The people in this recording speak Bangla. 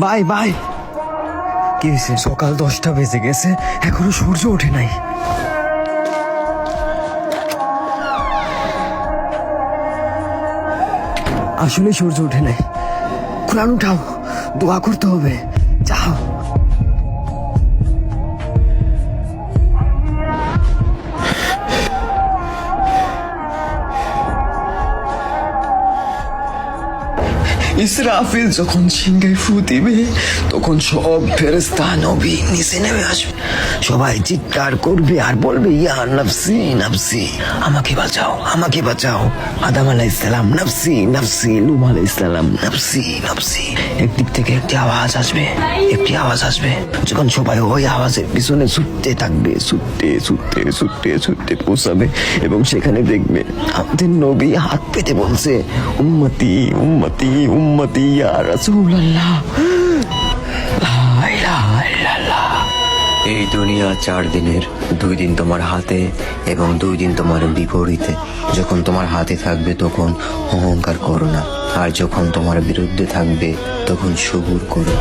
Bye bye. কি হয়েছে? সকাল 10টা বেজে গেছে, এখনো সূর্য ওঠে নাই। আসলে সূর্য ওঠে নাই। কোরআন উঠাও, দোয়া করতে হবে। যাও। ইসরাফিল যখন সিংহায় ফু দিবে, তখন সব ফেরেশতা নবী নিচে নেমে আসবে। সবাই চিৎকার করবে আর বলবে, ইয়া নফসি নফসি, আমাকে বাঁচাও, আমাকে বাঁচাও। আদম আলাইহিস সালাম নফসি নফসি, নূহ আলাইহিস সালাম নফসি নফসি। একদিক থেকে একটি আওয়াজ আসবে, একটি আওয়াজ আসবে। যখন সবাই ওই আওয়াজের পিছনে ছুটতে থাকবে, ছুটতে ছুটতে ছুটতে ছুটতে পৌঁছাবে, এবং সেখানে দেখবে আমাদের নবী হাত পেতে বলছে, উম্মতি উম্মতি উম্মতি ইয়া রাসূলুল্লাহ, লা ইলাহা ইল্লাল্লাহ। এই দুনিয়া 4 দিনের, 2 দিন তোমার হাতে এবং 2 দিন তোমার বিপরীতে। যখন তোমার হাতে থাকবে তখন অহংকার করো না, আর যখন তোমার বিরুদ্ধে থাকবে তখন সবুর করো।